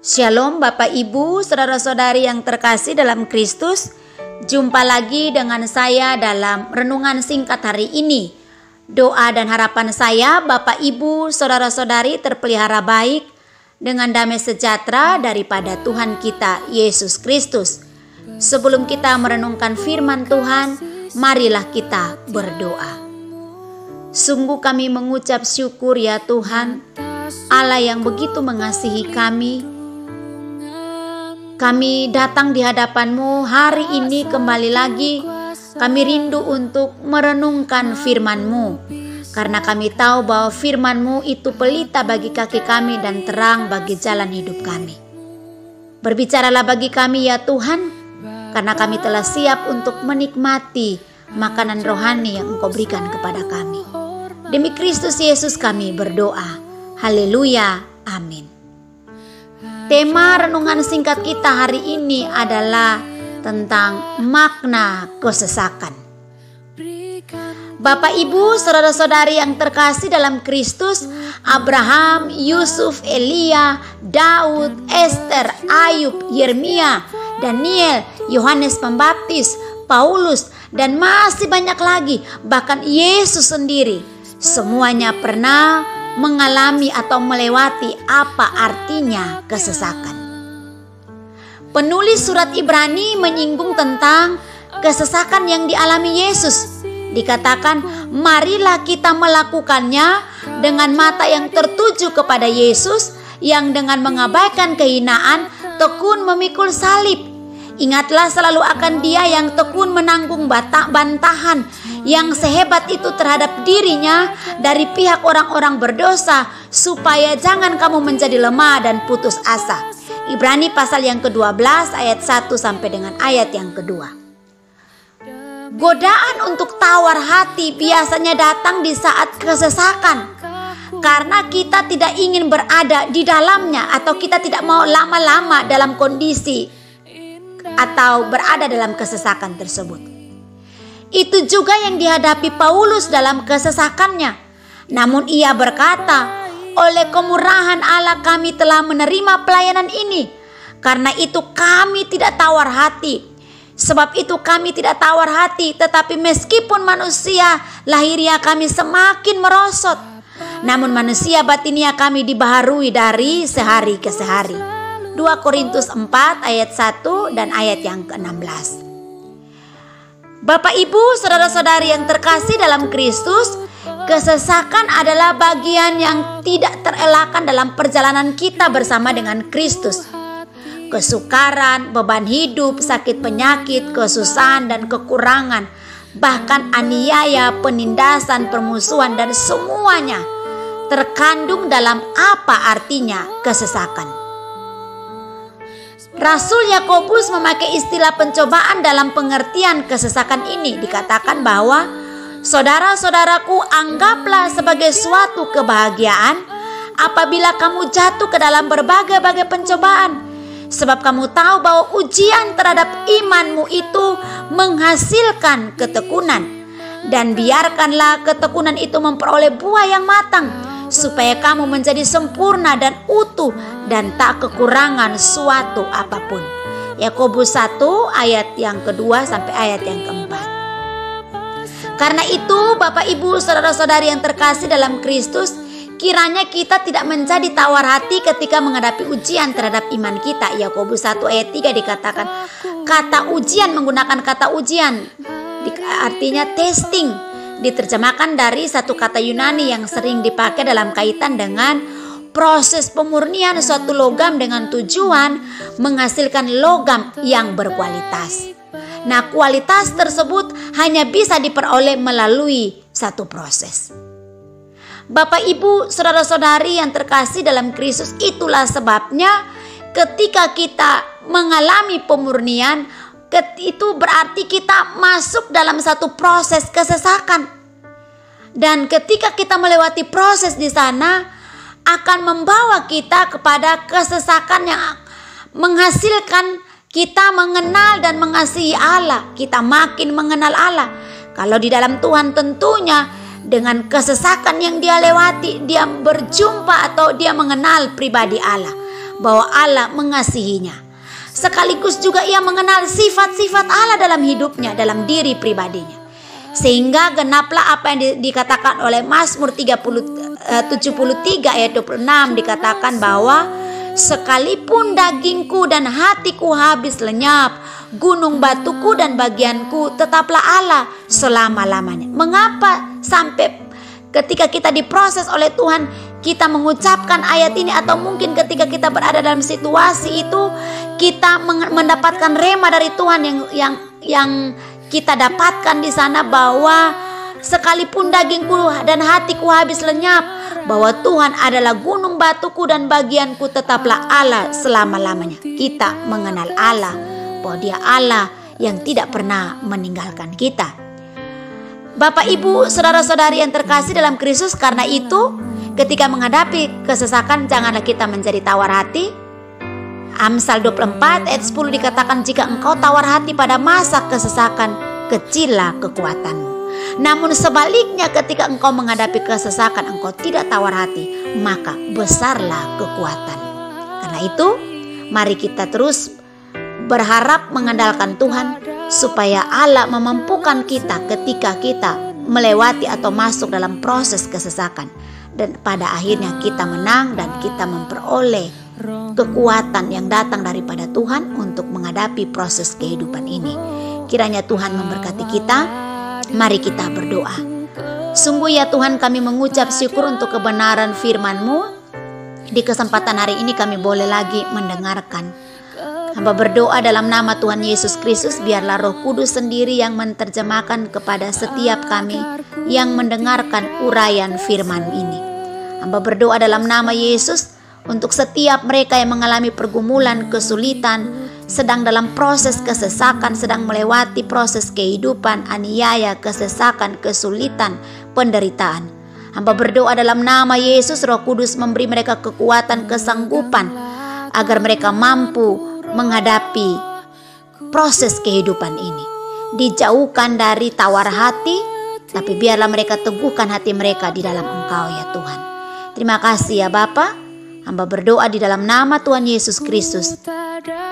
Shalom Bapak Ibu, saudara-saudari yang terkasih dalam Kristus. Jumpa lagi dengan saya dalam renungan singkat hari ini. Doa dan harapan saya Bapak Ibu, saudara-saudari terpelihara baik dengan damai sejahtera daripada Tuhan kita Yesus Kristus. Sebelum kita merenungkan firman Tuhan, marilah kita berdoa. Sungguh kami mengucap syukur ya Tuhan, Allah yang begitu mengasihi kami. Kami datang di hadapan-Mu hari ini kembali lagi. Kami rindu untuk merenungkan firman-Mu. Karena kami tahu bahwa firman-Mu itu pelita bagi kaki kami dan terang bagi jalan hidup kami. Berbicaralah bagi kami ya Tuhan, karena kami telah siap untuk menikmati makanan rohani yang Engkau berikan kepada kami. Demi Kristus Yesus kami berdoa. Haleluya. Amin. Tema renungan singkat kita hari ini adalah tentang makna kesesakan. Bapak Ibu, saudara-saudari yang terkasih dalam Kristus, Abraham, Yusuf, Elia, Daud, Esther, Ayub, Yeremia, Daniel, Yohanes Pembaptis, Paulus, dan masih banyak lagi, bahkan Yesus sendiri, semuanya pernah mengalami atau melewati apa artinya kesesakan. Penulis surat Ibrani menyinggung tentang kesesakan yang dialami Yesus. Dikatakan, marilah kita melakukannya dengan mata yang tertuju kepada Yesus, yang dengan mengabaikan kehinaan tekun memikul salib. Ingatlah selalu akan Dia yang tekun menanggung bantahan yang sehebat itu terhadap dirinya dari pihak orang-orang berdosa, supaya jangan kamu menjadi lemah dan putus asa. Ibrani pasal yang ke-12 ayat 1 sampai dengan ayat yang kedua. Godaan untuk tawar hati biasanya datang di saat kesesakan, karena kita tidak ingin berada di dalamnya, atau kita tidak mau lama-lama dalam kondisi atau berada dalam kesesakan tersebut. Itu juga yang dihadapi Paulus dalam kesesakannya. Namun ia berkata, oleh kemurahan Allah kami telah menerima pelayanan ini. Karena itu kami tidak tawar hati. Sebab itu kami tidak tawar hati, tetapi meskipun manusia lahiriah kami semakin merosot, namun manusia batinia kami dibaharui dari sehari ke sehari. 2 Korintus 4 ayat 1 dan ayat yang ke-16. Bapak Ibu, saudara-saudari yang terkasih dalam Kristus, kesesakan adalah bagian yang tidak terelakkan dalam perjalanan kita bersama dengan Kristus. Kesukaran, beban hidup, sakit penyakit, kesusahan dan kekurangan, bahkan aniaya, penindasan, permusuhan, dan semuanya terkandung dalam apa artinya kesesakan. Rasul Yakobus memakai istilah pencobaan dalam pengertian kesesakan ini. Dikatakan bahwa, saudara-saudaraku, anggaplah sebagai suatu kebahagiaan apabila kamu jatuh ke dalam berbagai-bagai pencobaan. Sebab kamu tahu bahwa ujian terhadap imanmu itu menghasilkan ketekunan. Dan biarkanlah ketekunan itu memperoleh buah yang matang, supaya kamu menjadi sempurna dan utuh dan tak kekurangan suatu apapun. Yakobus 1 ayat yang kedua sampai ayat yang keempat. Karena itu Bapak Ibu saudara-saudari yang terkasih dalam Kristus, kiranya kita tidak menjadi tawar hati ketika menghadapi ujian terhadap iman kita. Yakobus 1 ayat 3 dikatakan, kata ujian menggunakan kata ujian, artinya testing. Diterjemahkan dari satu kata Yunani yang sering dipakai dalam kaitan dengan proses pemurnian suatu logam dengan tujuan menghasilkan logam yang berkualitas. Nah, kualitas tersebut hanya bisa diperoleh melalui satu proses. Bapak Ibu, saudara-saudari yang terkasih dalam Kristus, itulah sebabnya ketika kita mengalami pemurnian, itu berarti kita masuk dalam satu proses kesesakan. Dan ketika kita melewati proses di sana, akan membawa kita kepada kesesakan yang menghasilkan kita mengenal dan mengasihi Allah. Kita makin mengenal Allah. Kalau di dalam Tuhan tentunya dengan kesesakan yang dia lewati, dia berjumpa atau dia mengenal pribadi Allah. bahwa Allah mengasihinya. Sekaligus juga ia mengenal sifat-sifat Allah dalam hidupnya, dalam diri pribadinya. Sehingga genaplah apa yang dikatakan oleh Mazmur 73 ayat 26, dikatakan bahwa sekalipun dagingku dan hatiku habis lenyap, gunung batuku dan bagianku tetaplah Allah selama-lamanya. Mengapa sampai ketika kita diproses oleh Tuhan kita mengucapkan ayat ini, atau mungkin ketika kita berada dalam situasi itu kita mendapatkan rema dari Tuhan yang kita dapatkan di sana, bahwa sekalipun dagingku dan hatiku habis lenyap, bahwa Tuhan adalah gunung batuku dan bagianku tetaplah Allah selama-lamanya. Kita mengenal Allah, bahwa Dia Allah yang tidak pernah meninggalkan kita. Bapak, Ibu, saudara-saudari yang terkasih dalam Kristus, karena itu ketika menghadapi kesesakan janganlah kita menjadi tawar hati. Amsal 24 ayat 10 dikatakan, jika engkau tawar hati pada masa kesesakan, kecillah kekuatanmu. Namun sebaliknya ketika engkau menghadapi kesesakan engkau tidak tawar hati, maka besarlah kekuatanmu. Karena itu mari kita terus berharap mengandalkan Tuhan, supaya Allah memampukan kita ketika kita melewati atau masuk dalam proses kesesakan, dan pada akhirnya kita menang dan kita memperoleh kekuatan yang datang daripada Tuhan untuk menghadapi proses kehidupan ini. Kiranya Tuhan memberkati kita. Mari kita berdoa. Sungguh ya Tuhan, kami mengucap syukur untuk kebenaran firman-Mu. Di kesempatan hari ini kami boleh lagi mendengarkan. Hamba berdoa dalam nama Tuhan Yesus Kristus, biarlah Roh Kudus sendiri yang menerjemahkan kepada setiap kami yang mendengarkan uraian firman ini. Hamba berdoa dalam nama Yesus untuk setiap mereka yang mengalami pergumulan, kesulitan, sedang dalam proses kesesakan, sedang melewati proses kehidupan, aniaya, kesesakan, kesulitan, penderitaan. Hamba berdoa dalam nama Yesus, Roh Kudus memberi mereka kekuatan, kesanggupan, agar mereka mampu menghadapi proses kehidupan ini. Dijauhkan dari tawar hati, tapi biarlah mereka teguhkan hati mereka di dalam Engkau ya Tuhan. Terima kasih ya Bapa. Hamba berdoa di dalam nama Tuhan Yesus Kristus,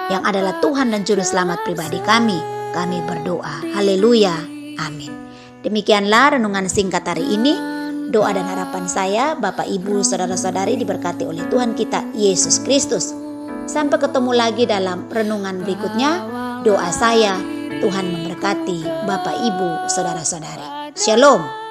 yang adalah Tuhan dan Juru Selamat pribadi kami. Kami berdoa. Haleluya. Amin. Demikianlah renungan singkat hari ini. Doa dan harapan saya, Bapak, Ibu, saudara-saudari diberkati oleh Tuhan kita Yesus Kristus. Sampai ketemu lagi dalam renungan berikutnya. Doa saya, Tuhan memberkati Bapak, Ibu, saudara-saudari. Shalom.